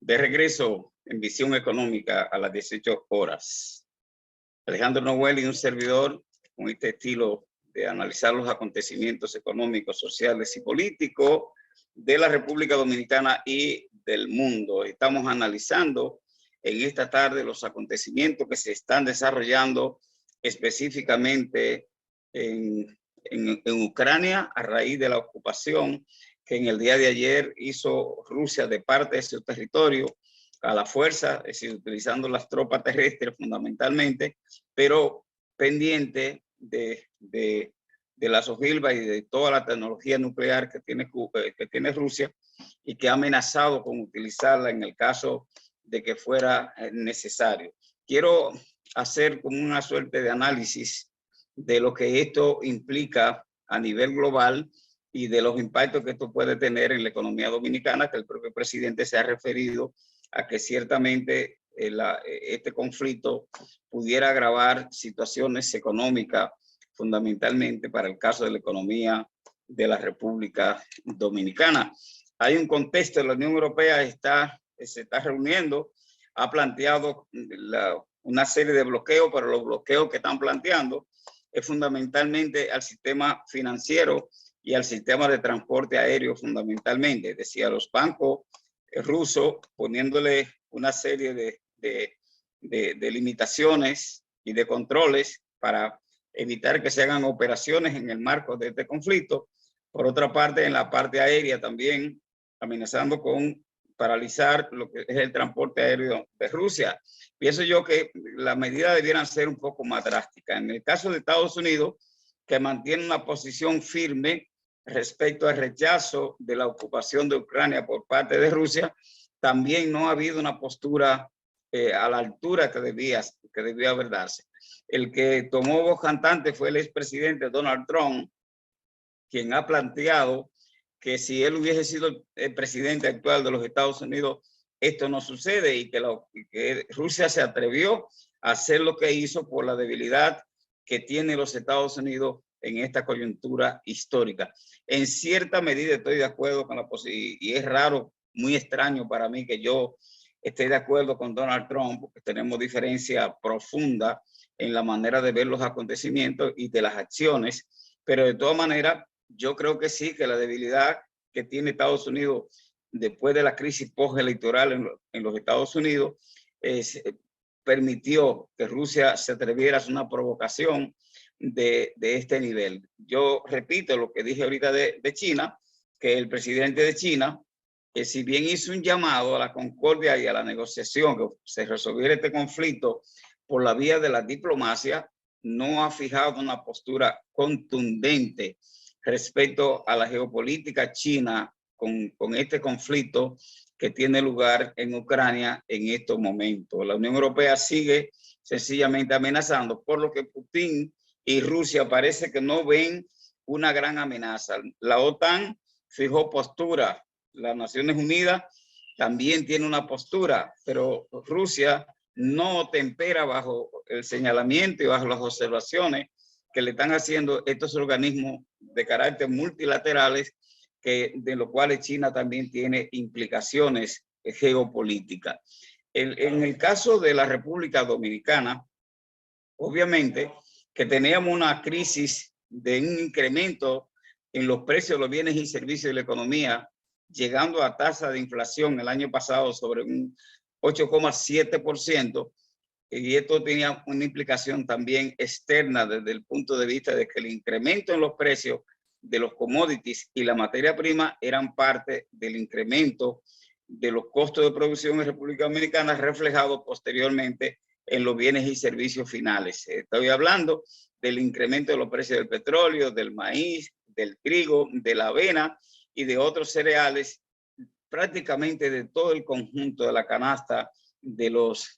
De regreso en Visión Económica a las 18 horas. Alejandro Noel y un servidor con este estilo de analizar los acontecimientos económicos, sociales y políticos de la República Dominicana y del mundo. Estamos analizando en esta tarde los acontecimientos que se están desarrollando específicamente en Ucrania a raíz de la ocupación que en el día de ayer hizo Rusia de parte de su territorio a la fuerza, es decir, utilizando las tropas terrestres fundamentalmente, pero pendiente de las ojivas y de toda la tecnología nuclear que tiene Rusia y que ha amenazado con utilizarla en el caso de que fuera necesario. Quiero hacer como una suerte de análisis de lo que esto implica a nivel global y de los impactos que esto puede tener en la economía dominicana, que el propio presidente se ha referido a que ciertamente este conflicto pudiera agravar situaciones económicas fundamentalmente para el caso de la economía de la República Dominicana. Hay un contexto, la Unión Europea se está reuniendo, ha planteado una serie de bloqueos, pero los bloqueos que están planteando es fundamentalmente al sistema financiero y al sistema de transporte aéreo fundamentalmente, es decir, a los bancos rusos poniéndole una serie de limitaciones y de controles para evitar que se hagan operaciones en el marco de este conflicto. Por otra parte, en la parte aérea también amenazando con paralizar lo que es el transporte aéreo de Rusia. Pienso yo que las medidas debieran ser un poco más drásticas. En el caso de Estados Unidos, que mantiene una posición firme respecto al rechazo de la ocupación de Ucrania por parte de Rusia, también no ha habido una postura a la altura que debía haber darse. El que tomó voz cantante fue el expresidente Donald Trump, quien ha planteado que si él hubiese sido el presidente actual de los Estados Unidos, esto no sucede y que Rusia se atrevió a hacer lo que hizo por la debilidad que tiene los Estados Unidos en esta coyuntura histórica. En cierta medida estoy de acuerdo con la posibilidad, y es raro, muy extraño para mí que yo esté de acuerdo con Donald Trump, porque tenemos diferencia profunda en la manera de ver los acontecimientos y de las acciones, pero de todas maneras, yo creo que sí, que la debilidad que tiene Estados Unidos después de la crisis postelectoral en los Estados Unidos permitió que Rusia se atreviera a hacer una provocación de este nivel. Yo repito lo que dije ahorita de China, que el presidente de China, que si bien hizo un llamado a la concordia y a la negociación, que se resolviera este conflicto por la vía de la diplomacia, no ha fijado una postura contundente respecto a la geopolítica china con este conflicto que tiene lugar en Ucrania en estos momentos. La Unión Europea sigue sencillamente amenazando, por lo que Putin y Rusia parece que no ven una gran amenaza. La OTAN fijó postura, las Naciones Unidas también tiene una postura, pero Rusia no tempera bajo el señalamiento y bajo las observaciones que le están haciendo estos organismos de carácter multilaterales, de los cuales China también tiene implicaciones geopolíticas. En el caso de la República Dominicana, obviamente que teníamos una crisis de un incremento en los precios de los bienes y servicios de la economía, llegando a tasa de inflación el año pasado sobre un 8,7%, y esto tenía una implicación también externa desde el punto de vista de que el incremento en los precios de los commodities y la materia prima eran parte del incremento de los costos de producción en República Dominicana, reflejado posteriormente en los bienes y servicios finales. Estoy hablando del incremento de los precios del petróleo, del maíz, del trigo, de la avena y de otros cereales, prácticamente de todo el conjunto de la canasta de los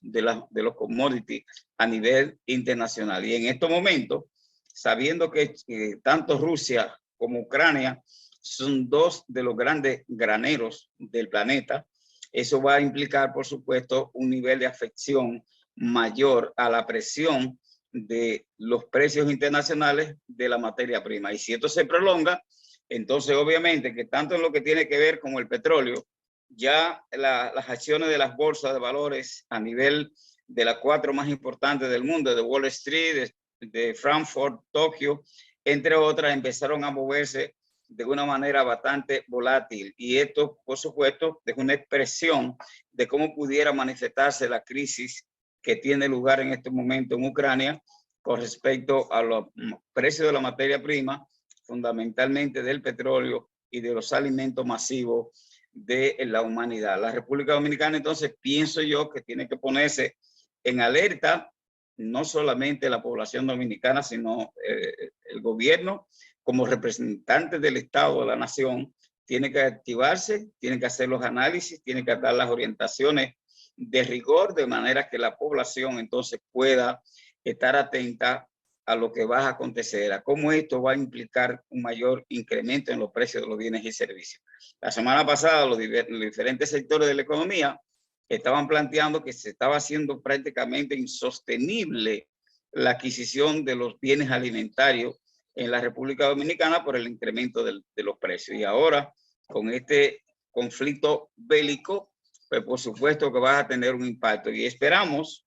commodities a nivel internacional. Y en estos momentos, sabiendo que tanto Rusia como Ucrania son dos de los grandes graneros del planeta, eso va a implicar, por supuesto, un nivel de afección mayor a la presión de los precios internacionales de la materia prima. Y si esto se prolonga, entonces obviamente que tanto en lo que tiene que ver con el petróleo ya las acciones de las bolsas de valores a nivel de las 4 más importantes del mundo, de Wall Street, de Frankfurt, Tokio, entre otras, empezaron a moverse de una manera bastante volátil. Y esto, por supuesto, es una expresión de cómo pudiera manifestarse la crisis que tiene lugar en este momento en Ucrania con respecto a los precios de la materia prima, fundamentalmente del petróleo y de los alimentos masivos de la humanidad. La República Dominicana, entonces, pienso yo que tiene que ponerse en alerta, no solamente la población dominicana, sino el gobierno, como representante del Estado de la nación, tiene que activarse, tiene que hacer los análisis, tiene que dar las orientaciones de rigor, de manera que la población entonces pueda estar atenta a lo que va a acontecer, a cómo esto va a implicar un mayor incremento en los precios de los bienes y servicios. La semana pasada, los diferentes sectores de la economía estaban planteando que se estaba haciendo prácticamente insostenible la adquisición de los bienes alimentarios en la República Dominicana por el incremento de los precios. Y ahora, con este conflicto bélico, pues por supuesto que va a tener un impacto. Y esperamos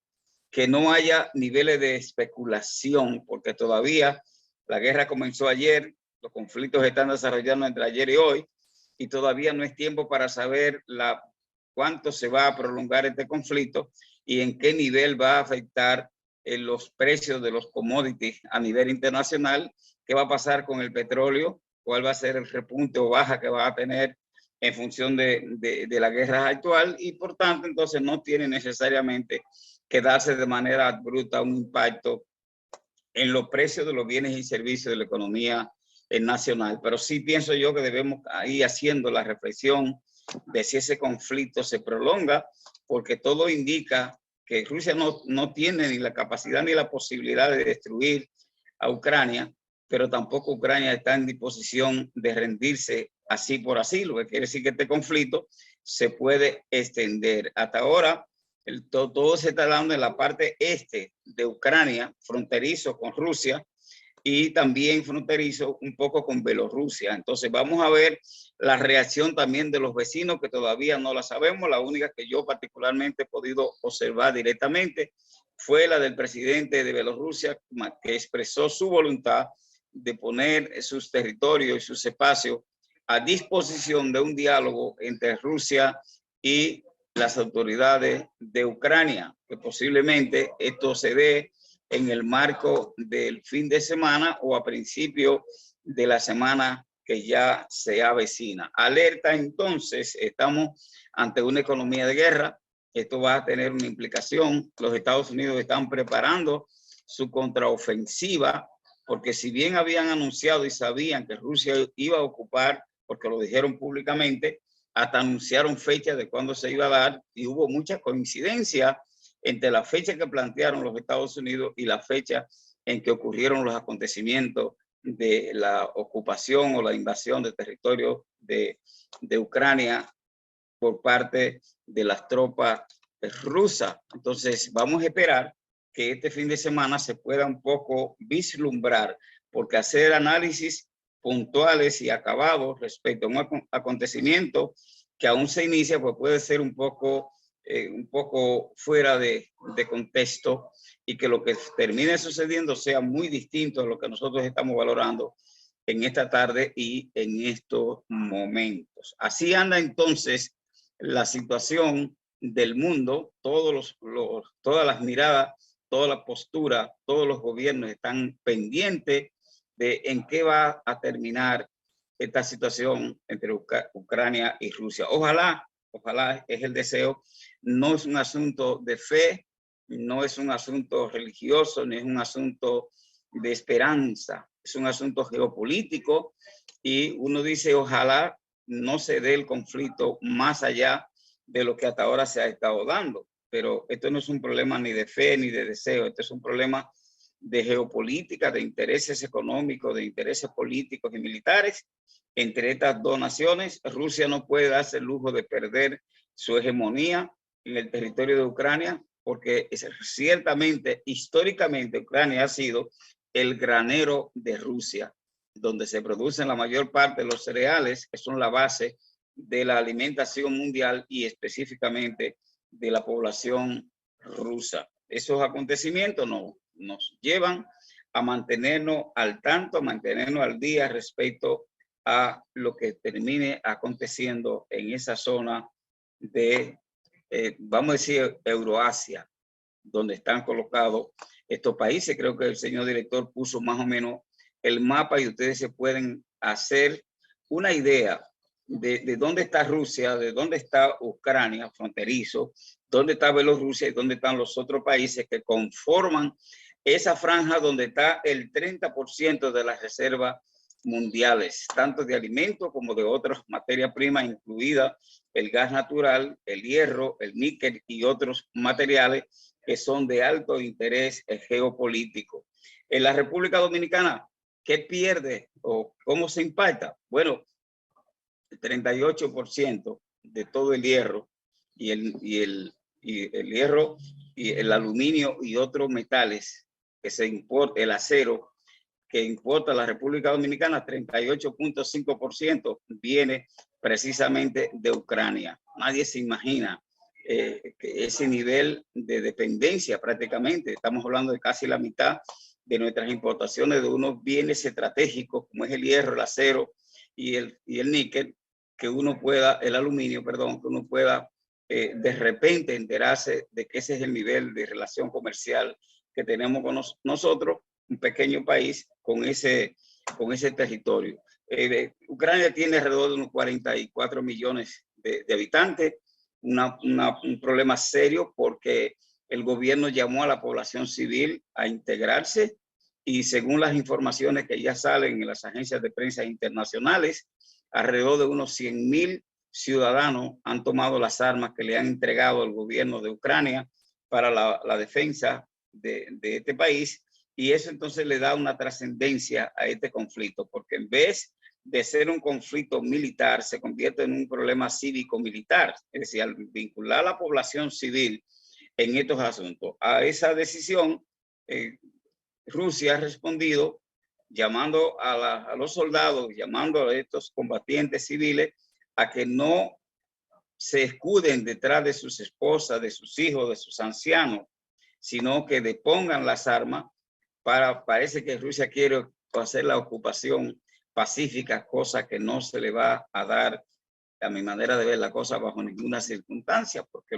que no haya niveles de especulación, porque todavía la guerra comenzó ayer, los conflictos están desarrollando entre ayer y hoy, y todavía no es tiempo para saber cuánto se va a prolongar este conflicto y en qué nivel va a afectar los precios de los commodities a nivel internacional, qué va a pasar con el petróleo, cuál va a ser el repunte o baja que va a tener en función de la guerra actual, y por tanto entonces no tiene necesariamente que darse de manera bruta un impacto en los precios de los bienes y servicios de la economía nacional. Pero sí pienso yo que debemos ir haciendo la reflexión de si ese conflicto se prolonga, porque todo indica que Rusia no tiene ni la capacidad ni la posibilidad de destruir a Ucrania, pero tampoco Ucrania está en disposición de rendirse así por así, lo que quiere decir que este conflicto se puede extender. Hasta ahora, todo se está dando en la parte este de Ucrania, fronterizo con Rusia, y también fronterizo un poco con Bielorrusia. Entonces vamos a ver la reacción también de los vecinos, que todavía no la sabemos. La única que yo particularmente he podido observar directamente fue la del presidente de Bielorrusia, que expresó su voluntad de poner sus territorios y sus espacios a disposición de un diálogo entre Rusia y las autoridades de Ucrania, que posiblemente esto se dé en el marco del fin de semana o a principio de la semana que ya se avecina. Alerta, entonces, estamos ante una economía de guerra. Esto va a tener una implicación. Los Estados Unidos están preparando su contraofensiva, porque si bien habían anunciado y sabían que Rusia iba a ocupar, porque lo dijeron públicamente, hasta anunciaron fechas de cuándo se iba a dar, y hubo mucha coincidencia entre la fecha que plantearon los Estados Unidos y la fecha en que ocurrieron los acontecimientos de la ocupación o la invasión del territorio de Ucrania por parte de las tropas rusas. Entonces vamos a esperar que este fin de semana se pueda un poco vislumbrar, porque hacer análisis puntuales y acabados respecto a un acontecimiento que aún se inicia, pues puede ser un poco fuera de contexto, y que lo que termine sucediendo sea muy distinto a lo que nosotros estamos valorando en esta tarde y en estos momentos. Así anda entonces la situación del mundo. Todas las miradas, toda la postura, todos los gobiernos están pendientes de en qué va a terminar esta situación entre Ucrania y Rusia. Ojalá es el deseo. No es un asunto de fe, no es un asunto religioso, ni es un asunto de esperanza, es un asunto geopolítico, y uno dice ojalá no se dé el conflicto más allá de lo que hasta ahora se ha estado dando. Pero esto no es un problema ni de fe ni de deseo, esto es un problema de geopolítica, de intereses económicos, de intereses políticos y militares entre estas dos naciones. Rusia no puede darse el lujo de perder su hegemonía en el territorio de Ucrania, porque ciertamente, históricamente, Ucrania ha sido el granero de Rusia, donde se producen la mayor parte de los cereales, que son la base de la alimentación mundial y específicamente de la población rusa. Esos acontecimientos nos llevan a mantenernos al tanto, a mantenernos al día respecto a lo que termine aconteciendo en esa zona de, vamos a decir, Euroasia, donde están colocados estos países. Creo que el señor director puso más o menos el mapa y ustedes se pueden hacer una idea de dónde está Rusia, de dónde está Ucrania, fronterizo, dónde está Bielorrusia y dónde están los otros países que conforman esa franja donde está el 30% de las reservas mundiales, tanto de alimentos como de otras materias primas, incluida el gas natural, el hierro, el níquel y otros materiales que son de alto interés geopolítico. En la República Dominicana, ¿qué pierde o cómo se impacta? Bueno, el 38% de todo el hierro y el hierro y el aluminio y otros metales que se importa, el acero que importa la República Dominicana, 38.5% viene precisamente de Ucrania. Nadie se imagina que ese nivel de dependencia prácticamente, estamos hablando de casi la mitad de nuestras importaciones de unos bienes estratégicos como es el hierro, el acero y el níquel, que uno pueda, el aluminio, perdón, que uno pueda de repente enterarse de que ese es el nivel de relación comercial que tenemos con nosotros, un pequeño país con ese territorio. Ucrania tiene alrededor de unos 44 millones de habitantes, un problema serio porque el gobierno llamó a la población civil a integrarse y según las informaciones que ya salen en las agencias de prensa internacionales, alrededor de unos 100,000 ciudadanos han tomado las armas que le han entregado al gobierno de Ucrania para la defensa de este país, y eso entonces le da una trascendencia a este conflicto, porque en vez de ser un conflicto militar, se convierte en un problema cívico-militar, es decir, al vincular a la población civil en estos asuntos. A esa decisión, Rusia ha respondido llamando a los soldados, llamando a estos combatientes civiles a que no se escuden detrás de sus esposas, de sus hijos, de sus ancianos, sino que depongan las armas. Parece que Rusia quiere hacer la ocupación pacífica, cosa que no se le va a dar, a mi manera de ver la cosa, bajo ninguna circunstancia, porque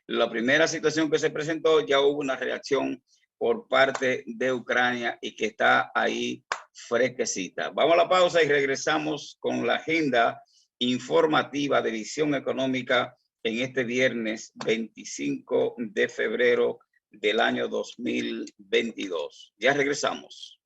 la primera situación que se presentó, ya hubo una reacción por parte de Ucrania y que está ahí fresquecita. Vamos a la pausa y regresamos con la agenda informativa de Visión Económica en este viernes 25 de febrero del año 2022. Ya regresamos.